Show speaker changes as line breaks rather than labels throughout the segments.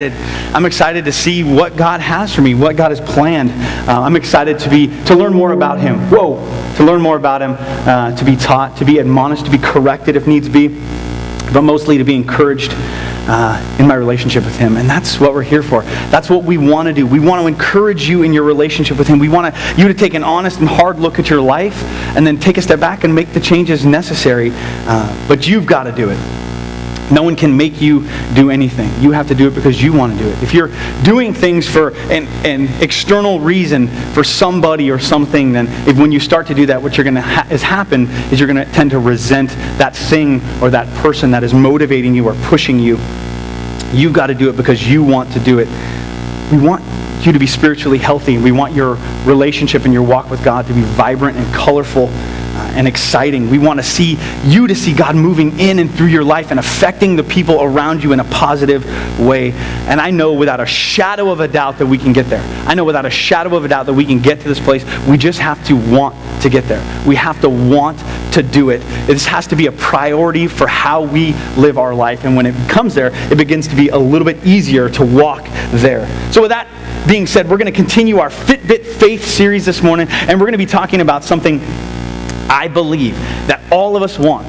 I'm excited to see what God has for me, what God has planned. I'm excited to learn more about Him. To learn more about Him, to be taught, to be admonished, to be corrected if needs be, but mostly to be encouraged in my relationship with Him. And that's what we're here for. That's what we want to do. We want to encourage you in your relationship with Him. We want you to take an honest and hard look at your life and then take a step back and make the changes necessary. But you've got to do it. No one can make you do anything. You have to do it because you want to do it. If you're doing things for an external reason for somebody or something, then when you start to do that, what you're going to happen is you're going to tend to resent that thing or that person that is motivating you or pushing you. You've got to do it because you want to do it. We want you to be spiritually healthy. We want your relationship and your walk with God to be vibrant and colorful and exciting. We want to see God moving in and through your life and affecting the people around you in a positive way. And I know without a shadow of a doubt that we can get there. I know without a shadow of a doubt that we can get to this place. We just have to want to get there. We have to want to do it. This has to be a priority for how we live our life. And when it comes there, it begins to be a little bit easier to walk there. So with that being said, we're going to continue our Fitbit faith series this morning, and we're going to be talking about something I believe that all of us want,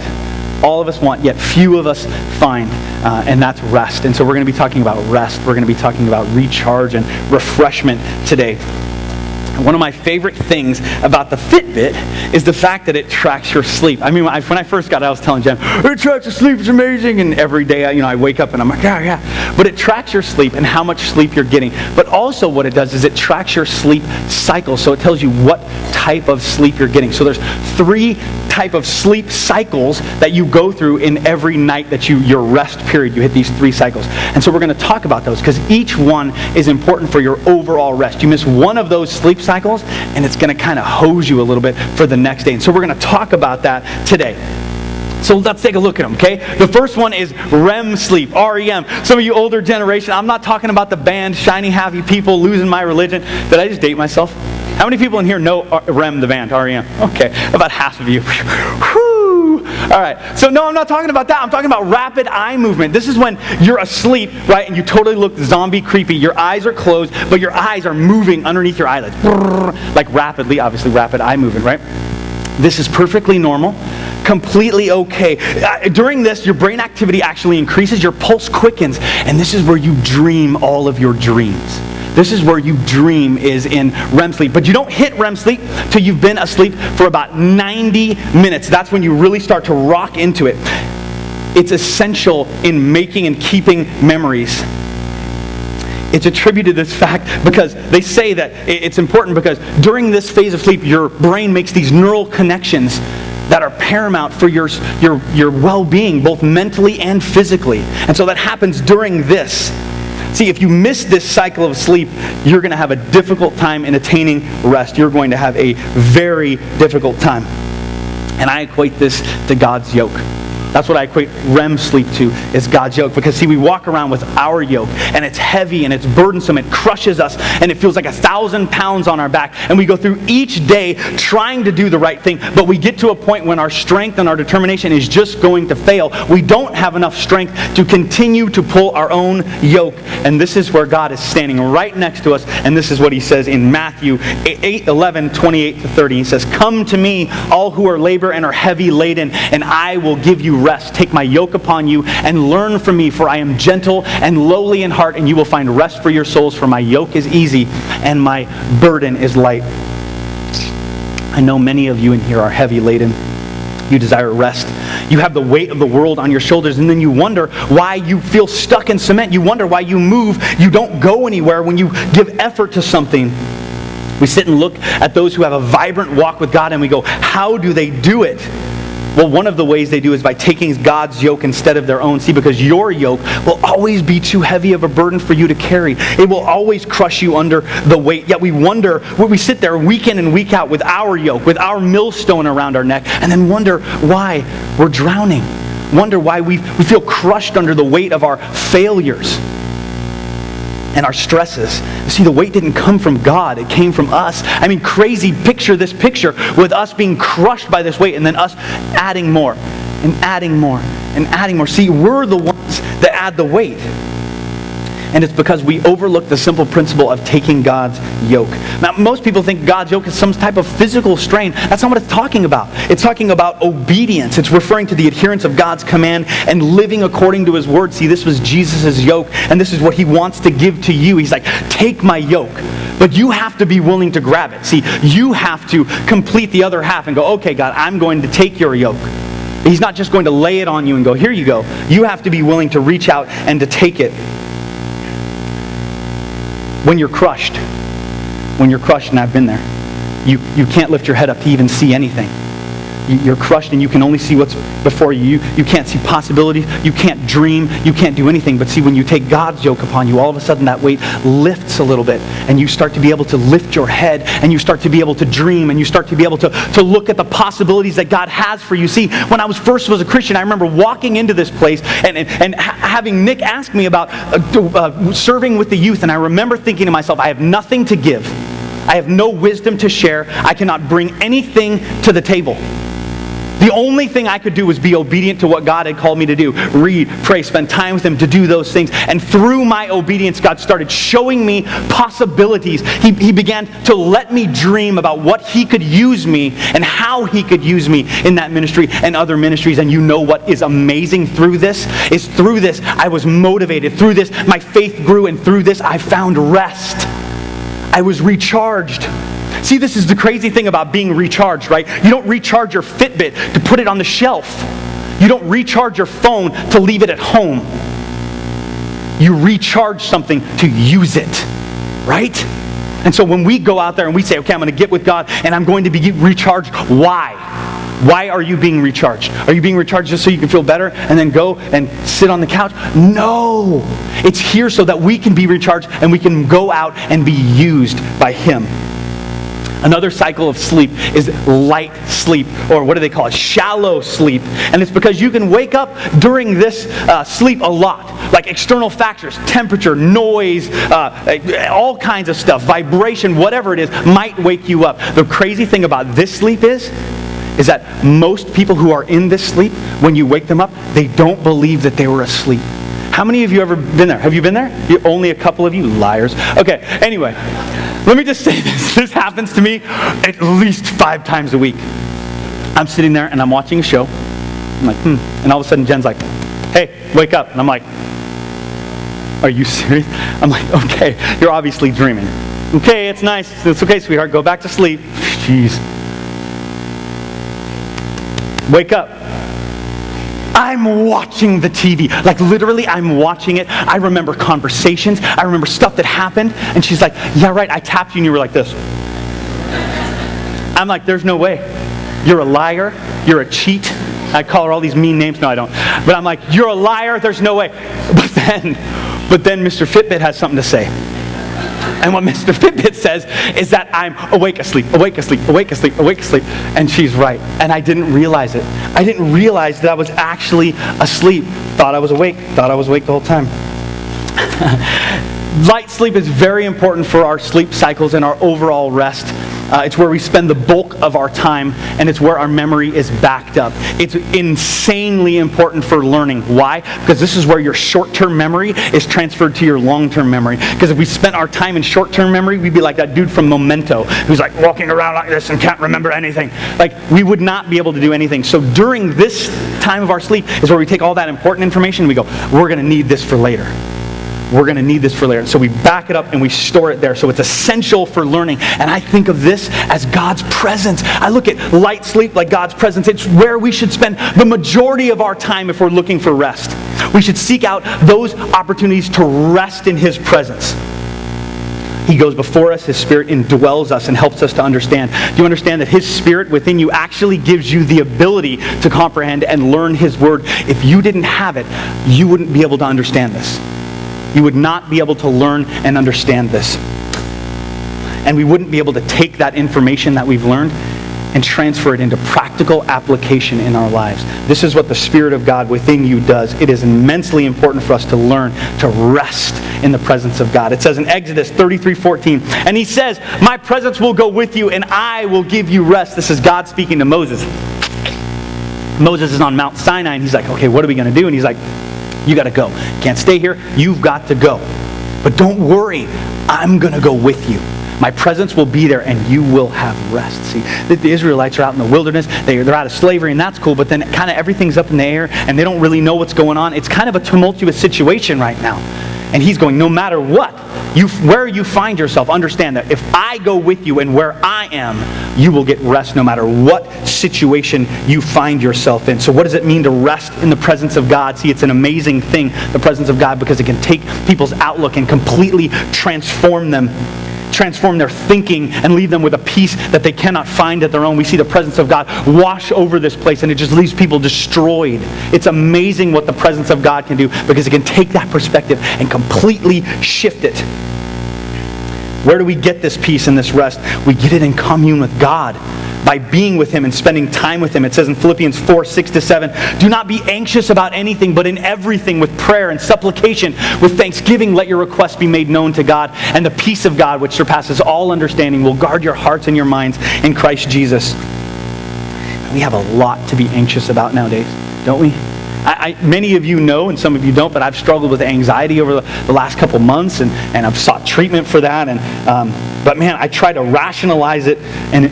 yet few of us find, and that's rest. And so we're going to be talking about rest. We're going to be talking about recharge and refreshment today. One of my favorite things about the Fitbit is the fact that it tracks your sleep. I mean, when I first got it, I was telling Jen, it tracks your sleep, it's amazing. And every day, I wake up and I'm like, yeah. But it tracks your sleep and how much sleep you're getting. But also what it does is it tracks your sleep cycle. So it tells you what type of sleep you're getting. So there's 3 type of sleep cycles that you go through in every night that your rest period. You hit these 3 cycles. And so we're going to talk about those because each one is important for your overall rest. You miss one of those sleep cycles and it's going to kind of hose you a little bit for the next day. And so we're going to talk about that today. So let's take a look at them, okay? The first one is REM sleep, R-E-M. Some of you older generation, I'm not talking about the band, Shiny Happy People, Losing My Religion. Did I just date myself? How many people in here know REM, the band, R-E-M? Okay, about half of you. Whew. All right, so no, I'm not talking about that. I'm talking about rapid eye movement. This is when you're asleep, right, and you totally look zombie creepy. Your eyes are closed, but your eyes are moving underneath your eyelids. Like rapidly, obviously rapid eye movement, right? This is perfectly normal. Completely okay. During this, your brain activity actually increases, your pulse quickens, and this is where you dream all of your dreams. This is where you dream, is in REM sleep. But you don't hit REM sleep till you've been asleep for about 90 minutes. That's when you really start to rock into it. It's essential in making and keeping memories. It's attributed to this fact because they say that it's important because during this phase of sleep, your brain makes these neural connections that are paramount for your well-being, both mentally and physically. And so that happens during this. See, if you miss this cycle of sleep, you're going to have a difficult time in attaining rest. You're going to have a very difficult time. And I equate this to God's yoke. That's what I equate REM sleep to, is God's yoke. Because see, we walk around with our yoke, and it's heavy, and it's burdensome, it crushes us, and it feels like 1,000 pounds on our back. And we go through each day trying to do the right thing, but we get to a point when our strength and our determination is just going to fail. We don't have enough strength to continue to pull our own yoke. And this is where God is standing right next to us, and this is what He says in Matthew 8:11-28-30. He says, "Come to me, all who are labor and are heavy laden, and I will give you rest. Take my yoke upon you and learn from me, for I am gentle and lowly in heart, and you will find rest for your souls, for my yoke is easy and my burden is light." I know many of you in here are heavy laden. You desire rest. You have the weight of the world on your shoulders, and then you wonder why you feel stuck in cement. You wonder why you move. You don't go anywhere when you give effort to something. We sit and look at those who have a vibrant walk with God, and we go, how do they do it? Well, one of the ways they do is by taking God's yoke instead of their own. See, because your yoke will always be too heavy of a burden for you to carry. It will always crush you under the weight. Yet we wonder, we sit there week in and week out with our yoke, with our millstone around our neck, and then wonder why we're drowning. Wonder why we feel crushed under the weight of our failures and our stresses. You see, the weight didn't come from God. It came from us. I mean, crazy. Picture this picture with us being crushed by this weight and then us adding more and adding more and adding more. See, we're the ones that add the weight. And it's because we overlook the simple principle of taking God's yoke. Now, most people think God's yoke is some type of physical strain. That's not what it's talking about. It's talking about obedience. It's referring to the adherence of God's command and living according to his word. See, this was Jesus' yoke, and this is what he wants to give to you. He's like, take my yoke. But you have to be willing to grab it. See, you have to complete the other half and go, okay, God, I'm going to take your yoke. He's not just going to lay it on you and go, here you go. You have to be willing to reach out and to take it. When you're crushed, and I've been there, you can't lift your head up to even see anything. You're crushed and you can only see what's before you. You can't see possibilities. You can't dream. You can't do anything. But see, when you take God's yoke upon you, all of a sudden that weight lifts a little bit. And you start to be able to lift your head. And you start to be able to dream. And you start to be able to look at the possibilities that God has for you. See, when I was a Christian, I remember walking into this place and having Nick ask me about serving with the youth. And I remember thinking to myself, I have nothing to give. I have no wisdom to share. I cannot bring anything to the table. The only thing I could do was be obedient to what God had called me to do. Read, pray, spend time with him to do those things. And through my obedience, God started showing me possibilities. He began to let me dream about what he could use me and how he could use me in that ministry and other ministries. And you know what is amazing through this? Is through this I was motivated. Through this my faith grew, and through this I found rest. I was recharged. See, this is the crazy thing about being recharged, right? You don't recharge your Fitbit to put it on the shelf. You don't recharge your phone to leave it at home. You recharge something to use it, right? And so when we go out there and we say, okay, I'm going to get with God and I'm going to be recharged, why? Why are you being recharged? Are you being recharged just so you can feel better and then go and sit on the couch? No! It's here so that we can be recharged and we can go out and be used by him. Another cycle of sleep is light sleep, or what do they call it? Shallow sleep. And it's because you can wake up during this sleep a lot. Like external factors, temperature, noise, all kinds of stuff, vibration, whatever it is, might wake you up. The crazy thing about this sleep is that most people who are in this sleep, when you wake them up, they don't believe that they were asleep. How many of you ever been there? Have you been there? Only a couple of you liars. Okay, anyway. Let me just say this. This happens to me at least 5 times a week. I'm sitting there and I'm watching a show. I'm like, And all of a sudden Jen's like, hey, wake up. And I'm like, are you serious? I'm like, okay, you're obviously dreaming. Okay, it's nice. It's okay, sweetheart. Go back to sleep. Jeez. Wake up. I'm watching the TV. Like literally, I'm watching it. I remember conversations. I remember stuff that happened. And she's like, yeah, right, I tapped you and you were like this. I'm like, there's no way. You're a liar. You're a cheat. I call her all these mean names. No, I don't. But I'm like, you're a liar. There's no way. But then Mr. Fitbit has something to say. And what Mr. Fitbit says is that I'm awake, asleep, awake, asleep, awake, asleep, awake, asleep. And she's right. And I didn't realize it. I didn't realize that I was actually asleep. Thought I was awake. Thought I was awake the whole time. Light sleep is very important for our sleep cycles and our overall rest. It's where we spend the bulk of our time, and it's where our memory is backed up. It's insanely important for learning. Why? Because this is where your short-term memory is transferred to your long-term memory. Because if we spent our time in short-term memory, we'd be like that dude from Memento, who's like walking around like this and can't remember anything. Like, we would not be able to do anything. So during this time of our sleep is where we take all that important information and we go, we're going to need this for later. We're going to need this for later. So we back it up and we store it there. So it's essential for learning. And I think of this as God's presence. I look at light sleep like God's presence. It's where we should spend the majority of our time if we're looking for rest. We should seek out those opportunities to rest in his presence. He goes before us. His Spirit indwells us and helps us to understand. Do you understand that his Spirit within you actually gives you the ability to comprehend and learn his word? If you didn't have it, you wouldn't be able to understand this. You would not be able to learn and understand this. And we wouldn't be able to take that information that we've learned and transfer it into practical application in our lives. This is what the Spirit of God within you does. It is immensely important for us to learn to rest in the presence of God. It says in Exodus 33:14, and he says, my presence will go with you and I will give you rest. This is God speaking to Moses. Moses is on Mount Sinai and he's like, okay, what are we going to do? And he's like, you got to go. Can't stay here. You've got to go. But don't worry, I'm going to go with you. My presence will be there, and you will have rest. See, the Israelites are out in the wilderness. They're out of slavery, and that's cool. But then kind of everything's up in the air, and they don't really know what's going on. It's kind of a tumultuous situation right now. And he's going, no matter what, where you find yourself, understand that if I go with you and where I am, you will get rest no matter what situation you find yourself in. So what does it mean to rest in the presence of God? See, it's an amazing thing, the presence of God, because it can take people's outlook and completely transform their thinking and leave them with a peace that they cannot find at their own. We see the presence of God wash over this place, and it just leaves people destroyed. It's amazing what the presence of God can do, because it can take that perspective and completely shift it. Where do we get this peace and this rest? We get it in commune with God, by being with Him and spending time with Him. It says in Philippians 4:6-7, do not be anxious about anything, but in everything with prayer and supplication, with thanksgiving, let your requests be made known to God. And the peace of God, which surpasses all understanding, will guard your hearts and your minds in Christ Jesus. We have a lot to be anxious about nowadays, don't we? Many of you know, and some of you don't, but I've struggled with anxiety over the last couple months, and I've sought treatment for that. But man, I tried to rationalize it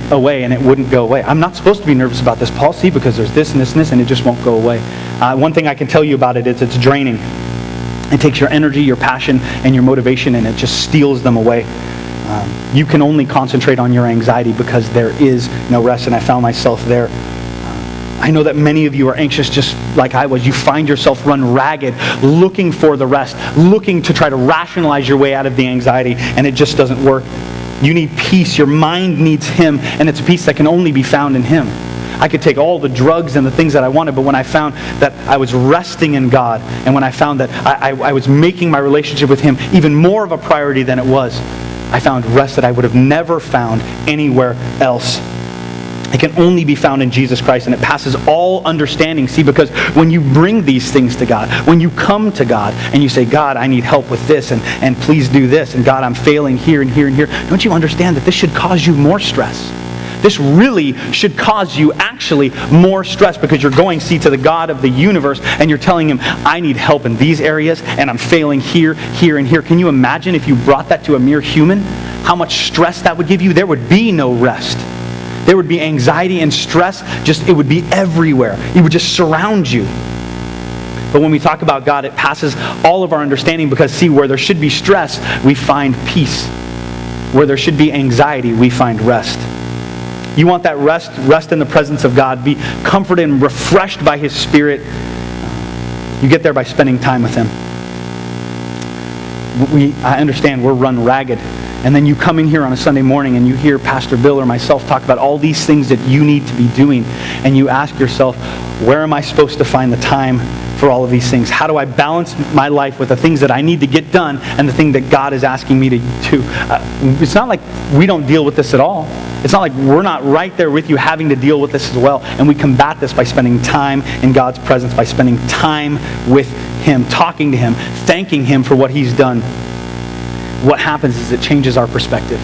away, and it wouldn't go away. I'm not supposed to be nervous about this, Paul, see, because there's this and this and this, and it just won't go away. One thing I can tell you about it is it's draining. It takes your energy, your passion, and your motivation, and it just steals them away. You can only concentrate on your anxiety because there is no rest, and I found myself there. I know that many of you are anxious just like I was. You find yourself run ragged, looking for the rest, looking to try to rationalize your way out of the anxiety, and it just doesn't work. You need peace. Your mind needs Him, and it's a peace that can only be found in Him. I could take all the drugs and the things that I wanted, but when I found that I was resting in God, and when I found that I was making my relationship with Him even more of a priority than it was, I found rest that I would have never found anywhere else. It can only be found in Jesus Christ, and it passes all understanding. See, because when you bring these things to God, when you come to God and you say, God, I need help with this, and please do this, and God, I'm failing here and here and here, don't you understand that this should cause you more stress? This really should cause you actually more stress, because you're going, see, to the God of the universe, and you're telling Him, I need help in these areas, and I'm failing here, here, and here. Can you imagine if you brought that to a mere human? How much stress that would give you? There would be no rest. There would be anxiety and stress, it would be everywhere. It would just surround you. But when we talk about God, it passes all of our understanding, because see, where there should be stress, we find peace. Where there should be anxiety, we find rest. You want that rest in the presence of God, be comforted and refreshed by His Spirit. You get there by spending time with Him. I understand we're run ragged. And then you come in here on a Sunday morning and you hear Pastor Bill or myself talk about all these things that you need to be doing. And you ask yourself, where am I supposed to find the time for all of these things? How do I balance my life with the things that I need to get done and the thing that God is asking me to do? It's not like we don't deal with this at all. It's not like we're not right there with you having to deal with this as well. And we combat this by spending time in God's presence, by spending time with Him, talking to Him, thanking Him for what He's done. What happens is it changes our perspective.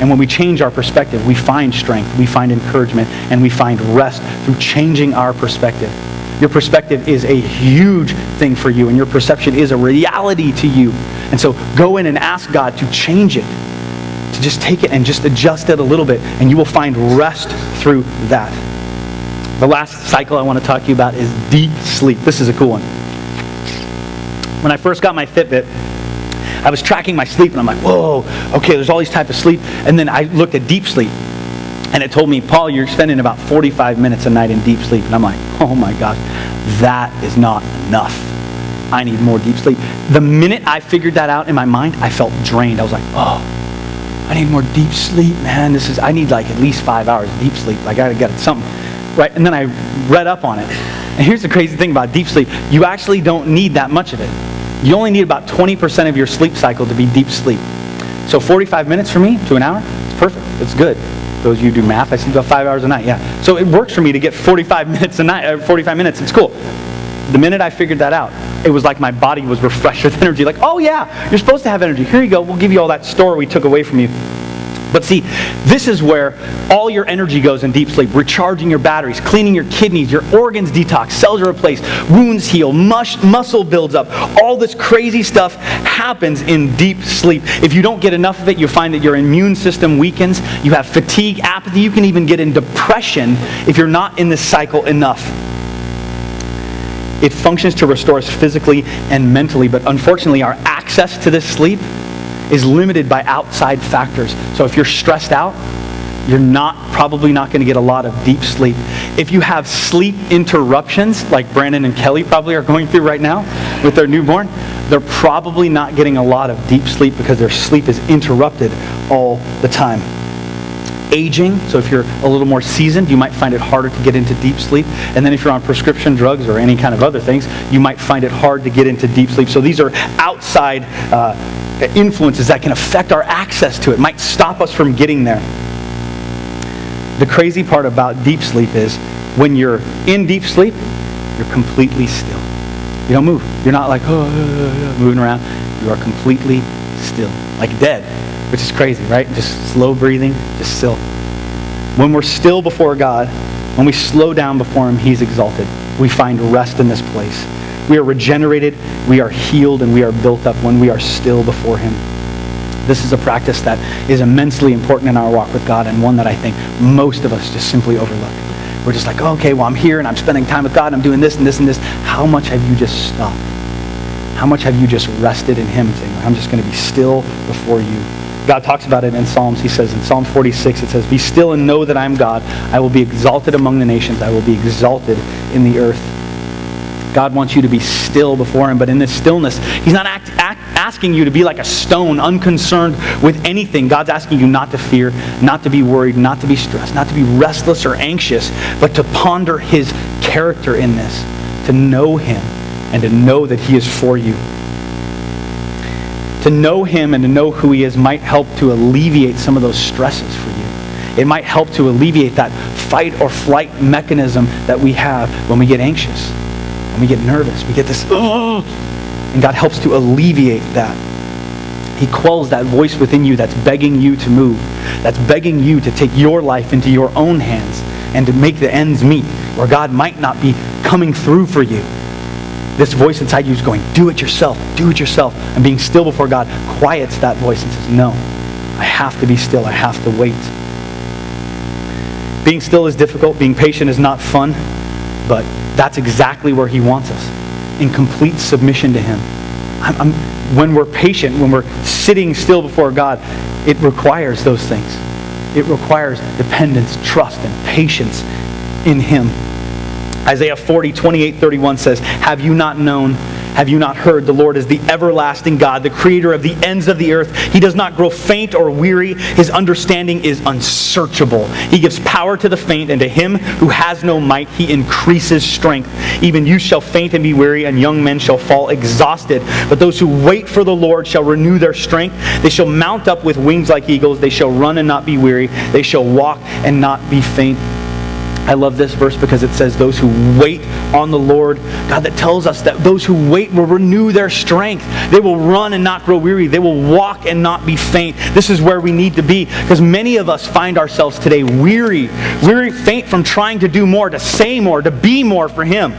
And when we change our perspective, we find strength, we find encouragement, and we find rest through changing our perspective. Your perspective is a huge thing for you, and your perception is a reality to you. And so go in and ask God to change it, to just take it and just adjust it a little bit, and you will find rest through that. The last cycle I want to talk to you about is deep sleep. This is a cool one. When I first got my Fitbit, I was tracking my sleep, and I'm like, whoa, okay, there's all these types of sleep. And then I looked at deep sleep, and it told me, Paul, you're spending about 45 minutes a night in deep sleep. And I'm like, oh my gosh, that is not enough. I need more deep sleep. The minute I figured that out in my mind, I felt drained. I was like, oh, I need more deep sleep, man. I need like at least 5 hours of deep sleep. I gotta get something, right? And then I read up on it. And here's the crazy thing about deep sleep. You actually don't need that much of it. You only need about 20% of your sleep cycle to be deep sleep. So 45 minutes for me to an hour, it's perfect. It's good. Those of you who do math, I sleep about 5 hours a night. Yeah. So it works for me to get 45 minutes a night. 45 minutes. It's cool. The minute I figured that out, it was like my body was refreshed with energy. Like, oh yeah, you're supposed to have energy. Here you go. We'll give you all that store we took away from you. But see, this is where all your energy goes in deep sleep, recharging your batteries, cleaning your kidneys, your organs detox, cells are replaced, wounds heal, muscle builds up. All this crazy stuff happens in deep sleep. If you don't get enough of it, you find that your immune system weakens, you have fatigue, apathy, you can even get in depression if you're not in this cycle enough. It functions to restore us physically and mentally, but unfortunately our access to this sleep is limited by outside factors. So if you're stressed out, you're probably not going to get a lot of deep sleep. If you have sleep interruptions, like Brandon and Kelly probably are going through right now with their newborn, they're probably not getting a lot of deep sleep because their sleep is interrupted all the time. Aging, so if you're a little more seasoned, you might find it harder to get into deep sleep. And then if you're on prescription drugs or any kind of other things, you might find it hard to get into deep sleep. So these are outside influences that can affect our access to it, might stop us from getting there. The crazy part about deep sleep is when you're in deep sleep, you're completely still. You don't move. You're not like moving around. You are completely still, like dead, which is crazy, right? Just slow breathing, just still. When we're still before God, when we slow down before Him, He's exalted. We find rest in this place. We are regenerated, we are healed, and we are built up when we are still before Him. This is a practice that is immensely important in our walk with God, and one that I think most of us just simply overlook. We're just like, okay, well, I'm here and I'm spending time with God, I'm doing this and this and this. How much have you just stopped? How much have you just rested in Him, saying, I'm just going to be still before you? God talks about it in Psalms. He says in Psalm 46, it says, be still and know that I am God. I will be exalted among the nations. I will be exalted in the earth. God wants you to be still before Him, but in this stillness, He's not asking you to be like a stone, unconcerned with anything. God's asking you not to fear, not to be worried, not to be stressed, not to be restless or anxious, but to ponder His character in this, to know Him and to know that He is for you. To know Him and to know who He is might help to alleviate some of those stresses for you. It might help to alleviate that fight or flight mechanism that we have when we get anxious. We get nervous. We get this, and God helps to alleviate that. He quells that voice within you that's begging you to move, that's begging you to take your life into your own hands and to make the ends meet, where God might not be coming through for you. This voice inside you is going, do it yourself, do it yourself. And being still before God quiets that voice and says, no, I have to be still. I have to wait. Being still is difficult. Being patient is not fun, but that's exactly where He wants us, in complete submission to Him. When we're patient, when we're sitting still before God, it requires those things. It requires dependence, trust, and patience in Him. Isaiah 40:28-31 says, have you not known? Have you not heard? The Lord is the everlasting God, the creator of the ends of the earth. He does not grow faint or weary. His understanding is unsearchable. He gives power to the faint, and to him who has no might, He increases strength. Even you shall faint and be weary, and young men shall fall exhausted. But those who wait for the Lord shall renew their strength. They shall mount up with wings like eagles. They shall run and not be weary. They shall walk and not be faint. I love this verse because it says those who wait on the Lord, God, that tells us that those who wait will renew their strength. They will run and not grow weary. They will walk and not be faint. This is where we need to be, because many of us find ourselves today weary, faint from trying to do more, to say more, to be more for Him.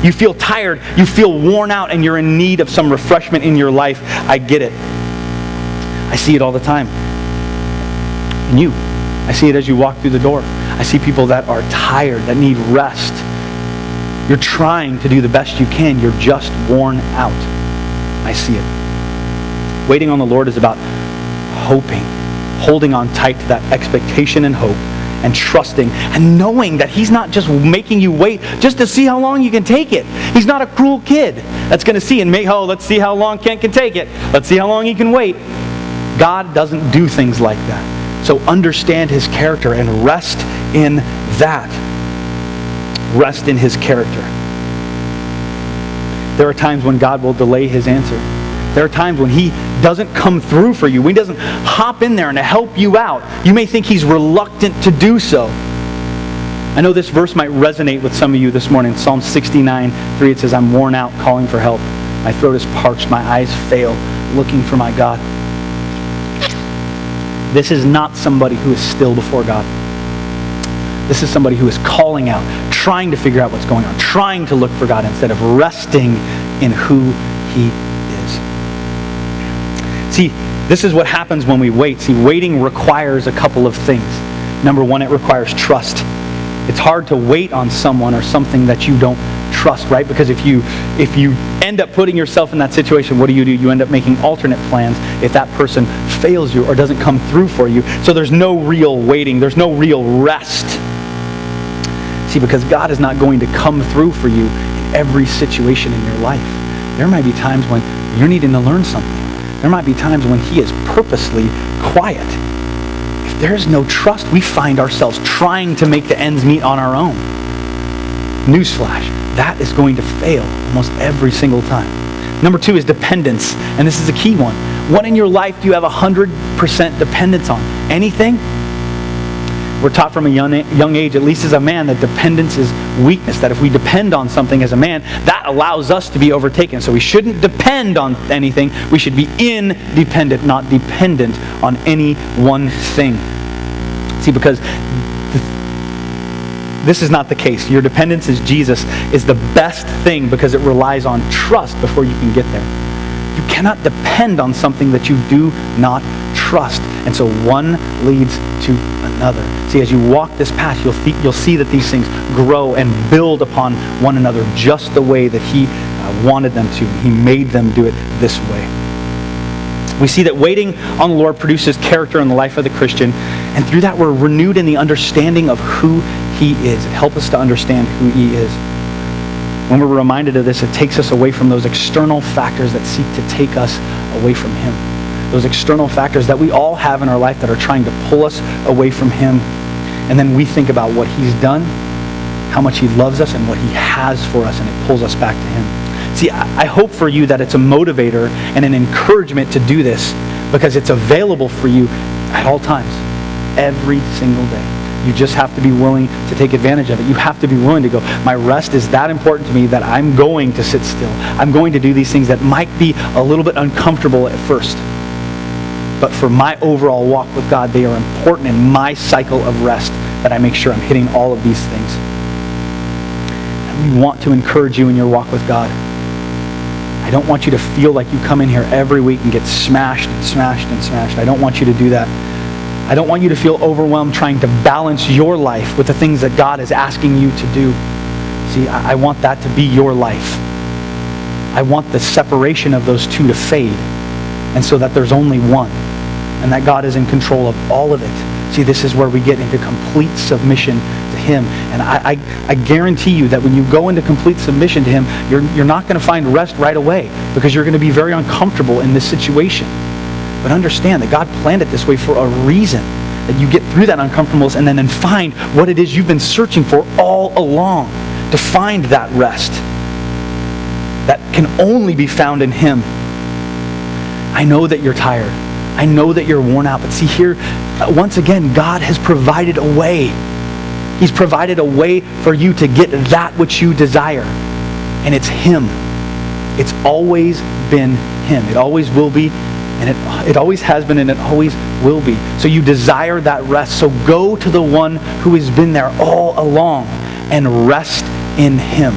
You feel tired, you feel worn out, and you're in need of some refreshment in your life. I get it. I see it all the time. And you. I see it as you walk through the door. I see people that are tired, that need rest. You're trying to do the best you can. You're just worn out. I see it. Waiting on the Lord is about hoping, holding on tight to that expectation and hope, and trusting and knowing that He's not just making you wait just to see how long you can take it. He's not a cruel kid that's going to see and make, let's see how long Kent can take it. Let's see how long he can wait. God doesn't do things like that. So understand His character and rest in that. Rest in His character. There are times when God will delay His answer. There are times when He doesn't come through for you. When He doesn't hop in there and help you out. You may think He's reluctant to do so. I know this verse might resonate with some of you this morning. Psalm 69:3, it says, I'm worn out calling for help. My throat is parched. My eyes fail looking for my God. This is not somebody who is still before God. This is somebody who is calling out, trying to figure out what's going on, trying to look for God instead of resting in who He is. See, this is what happens when we wait. See, waiting requires a couple of things. Number one, it requires trust. It's hard to wait on someone or something that you don't trust, right? Because if you end up putting yourself in that situation, what do? You end up making alternate plans if that person fails you or doesn't come through for you. So there's no real waiting. There's no real rest. See, because God is not going to come through for you in every situation in your life. There might be times when you're needing to learn something. There might be times when He is purposely quiet. If there's no trust, we find ourselves trying to make the ends meet on our own. Newsflash, that is going to fail almost every single time. Number two is dependence, and this is a key one. What in your life do you have 100% dependence on? Anything? We're taught from a young age, at least as a man, that dependence is weakness. That if we depend on something as a man, that allows us to be overtaken. So we shouldn't depend on anything. We should be independent, not dependent on any one thing. See, because this is not the case. Your dependence is Jesus is the best thing because it relies on trust before you can get there. You cannot depend on something that you do not trust. And so one leads to another. See, as you walk this path, you'll see that these things grow and build upon one another just the way that He wanted them to. He made them do it this way. We see that waiting on the Lord produces character in the life of the Christian, and through that we're renewed in the understanding of who He is. It helps us to understand who He is. When we're reminded of this, it takes us away from those external factors that seek to take us away from Him. Those external factors that we all have in our life that are trying to pull us away from Him. And then we think about what He's done, how much He loves us, and what He has for us, and it pulls us back to Him. See, I hope for you that it's a motivator and an encouragement to do this because it's available for you at all times, every single day. You just have to be willing to take advantage of it. You have to be willing to go, my rest is that important to me that I'm going to sit still. I'm going to do these things that might be a little bit uncomfortable at first. But for my overall walk with God, they are important in my cycle of rest that I make sure I'm hitting all of these things. And we want to encourage you in your walk with God. I don't want you to feel like you come in here every week and get smashed and smashed and smashed. I don't want you to do that. I don't want you to feel overwhelmed trying to balance your life with the things that God is asking you to do. See, I want that to be your life. I want the separation of those two to fade, and so that there's only one, and that God is in control of all of it. See, this is where we get into complete submission to Him. And I guarantee you that when you go into complete submission to Him, you're not going to find rest right away because you're going to be very uncomfortable in this situation. But understand that God planned it this way for a reason. That you get through that uncomfortableness and then find what it is you've been searching for all along. To find that rest that can only be found in Him. I know that you're tired. I know that you're worn out. But see here, once again, God has provided a way. He's provided a way for you to get that which you desire. And it's Him. It's always been Him. It always will be. And it always has been, and it always will be. So you desire that rest. So go to the one who has been there all along and rest in Him.